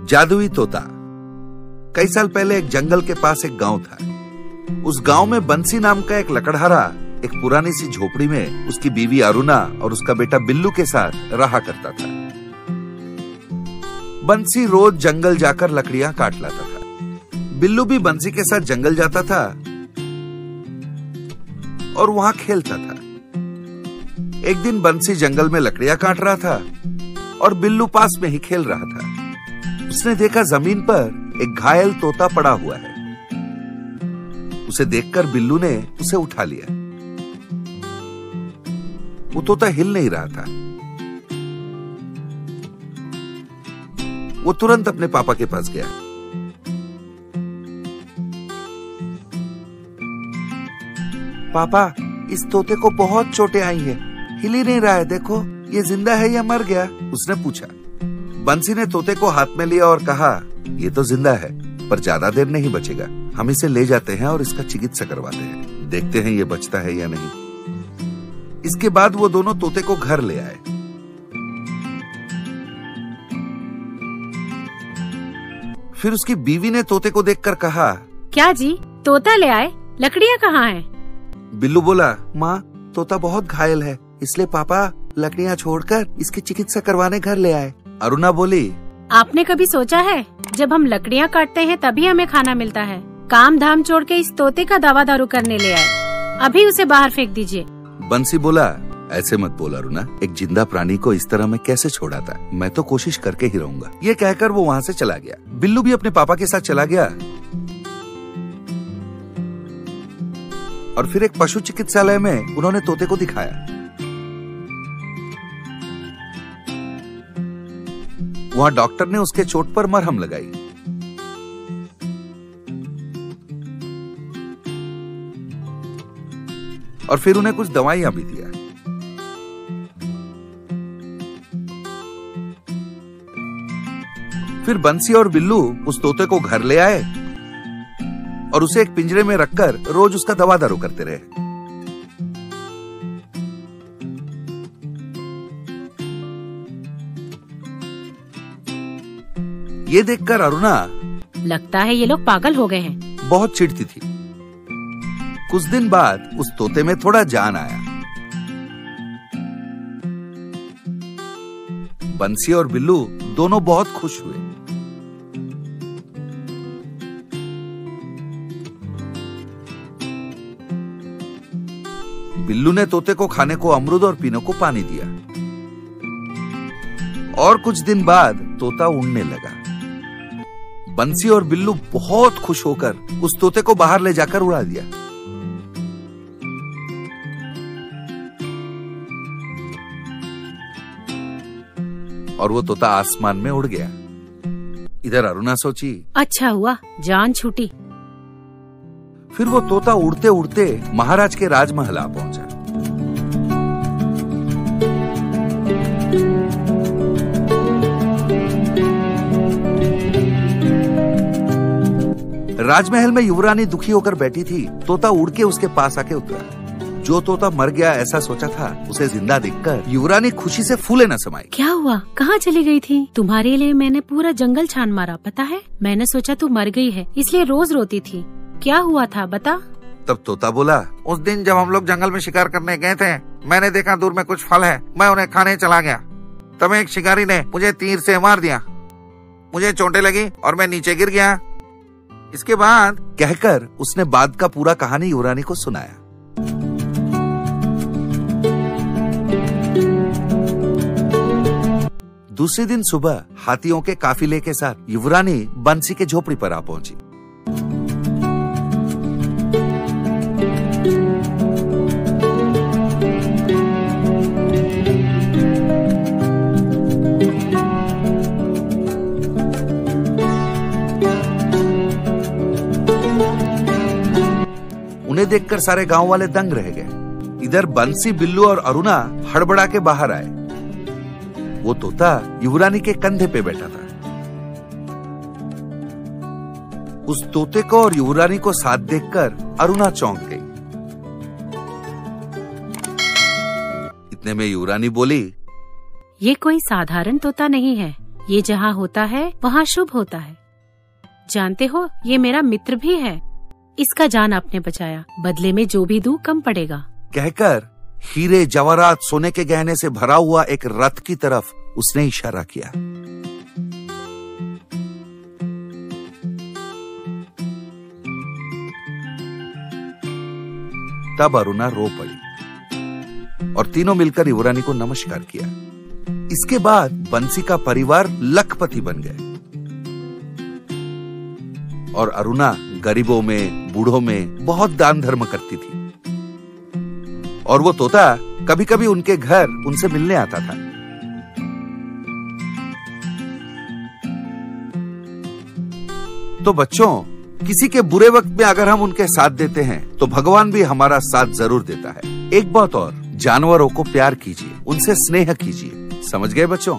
जादुई तोता। कई साल पहले एक जंगल के पास एक गांव था। उस गांव में बंसी नाम का एक लकड़हारा एक पुरानी सी झोपड़ी में उसकी बीवी अरुणा और उसका बेटा बिल्लू के साथ रहा करता था। बंसी रोज जंगल जाकर लकड़ियां काट लाता था। बिल्लू भी बंसी के साथ जंगल जाता था और वहां खेलता था। एक दिन बंसी जंगल में लकड़ियां काट रहा था और बिल्लू पास में ही खेल रहा था। उसने देखा जमीन पर एक घायल तोता पड़ा हुआ है। उसे देखकर बिल्लू ने उसे उठा लिया। वो तोता हिल नहीं रहा था। वो तुरंत अपने पापा के पास गया। पापा, इस तोते को बहुत चोटें आई है, हिल ही नहीं रहा है, देखो ये जिंदा है या मर गया? उसने पूछा। बंसी ने तोते को हाथ में लिया और कहा, ये तो जिंदा है पर ज्यादा देर नहीं बचेगा। हम इसे ले जाते हैं और इसका चिकित्सा करवाते हैं, देखते हैं ये बचता है या नहीं। इसके बाद वो दोनों तोते को घर ले आए। फिर उसकी बीवी ने तोते को देखकर कहा, क्या जी, तोता ले आए? लकड़ियाँ कहाँ हैं? बिल्लू बोला, माँ तोता बहुत घायल है, इसलिए पापा लकड़ियाँ छोड़कर इसकी चिकित्सा करवाने घर ले आए। अरुणा बोली, आपने कभी सोचा है जब हम लकड़ियाँ काटते हैं तभी हमें खाना मिलता है? काम धाम छोड़ के इस तोते का दवा दारू करने ले आए, अभी उसे बाहर फेंक दीजिए। बंसी बोला, ऐसे मत बोल अरुणा, एक जिंदा प्राणी को इस तरह मैं कैसे छोड़ा था? मैं तो कोशिश करके ही रहूंगा। ये कहकर वो वहाँ से चला गया। बिल्लू भी अपने पापा के साथ चला गया और फिर एक पशु चिकित्सालय में उन्होंने तोते को दिखाया। वहां डॉक्टर ने उसके चोट पर मरहम लगाई। और फिर उन्हें कुछ दवाइयां भी दिया। फिर बंसी और बिल्लू उस तोते को घर ले आए और उसे एक पिंजरे में रखकर रोज उसका दवा दारू करते रहे। ये देखकर अरुणा, लगता है ये लोग पागल हो गए हैं, बहुत चिढ़ती थी। कुछ दिन बाद उस तोते में थोड़ा जान आया। बंसी और बिल्लू दोनों बहुत खुश हुए। बिल्लू ने तोते को खाने को अमरूद और पीने को पानी दिया। और कुछ दिन बाद तोता उड़ने लगा। बंसी और बिल्लू बहुत खुश होकर उस तोते को बाहर ले जाकर उड़ा दिया। और वो तोता आसमान में उड़ गया। इधर अरुणा सोची, अच्छा हुआ जान छूटी। फिर वो तोता उड़ते उड़ते महाराज के राजमहल आ पहुंचा। राजमहल में युवरानी दुखी होकर बैठी थी। तोता उड़ के उसके पास आके उतरा। जो तोता मर गया ऐसा सोचा था, उसे जिंदा देखकर युवरानी खुशी से फूले न समाई। क्या हुआ, कहाँ चली गई थी? तुम्हारे लिए मैंने पूरा जंगल छान मारा, पता है? मैंने सोचा तू मर गई है, इसलिए रोज रोती थी। क्या हुआ था बता? तब तोता बोला, उस दिन जब हम लोग जंगल में शिकार करने गए थे, मैंने देखा दूर में कुछ फल है, मैं उन्हें खाने चला गया। तब एक शिकारी ने मुझे तीर से मार दिया। मुझे चोटें लगी और मैं नीचे गिर गया। इसके बाद कहकर उसने बाद का पूरा कहानी युवरानी को सुनाया। दूसरे दिन सुबह हाथियों के काफिले के साथ युवरानी बंसी के झोपड़ी पर आ पहुंची। उन्हें देखकर सारे गांव वाले दंग रह गए। इधर बंसी, बिल्लू और अरुणा हड़बड़ा के बाहर आए। वो तोता युवरानी के कंधे पे बैठा था। उस तोते को और युवरानी को साथ देखकर अरुणा चौंक गई। इतने में युवरानी बोली, ये कोई साधारण तोता नहीं है, ये जहाँ होता है वहाँ शुभ होता है। जानते हो, ये मेरा मित्र भी है। इसका जान आपने बचाया, बदले में जो भी दूं कम पड़ेगा। कहकर हीरे जवाहरात सोने के गहने से भरा हुआ एक रथ की तरफ उसने इशारा किया। तब अरुणा रो पड़ी और तीनों मिलकर युवरानी को नमस्कार किया। इसके बाद बंसी का परिवार लखपति बन गए और अरुणा गरीबों में, बूढ़ों में बहुत दान धर्म करती थी और वो तोता कभी कभी उनके घर उनसे मिलने आता था। तो बच्चों, किसी के बुरे वक्त में अगर हम उनके साथ देते हैं तो भगवान भी हमारा साथ जरूर देता है। एक बात और, जानवरों को प्यार कीजिए, उनसे स्नेह कीजिए। समझ गए बच्चों?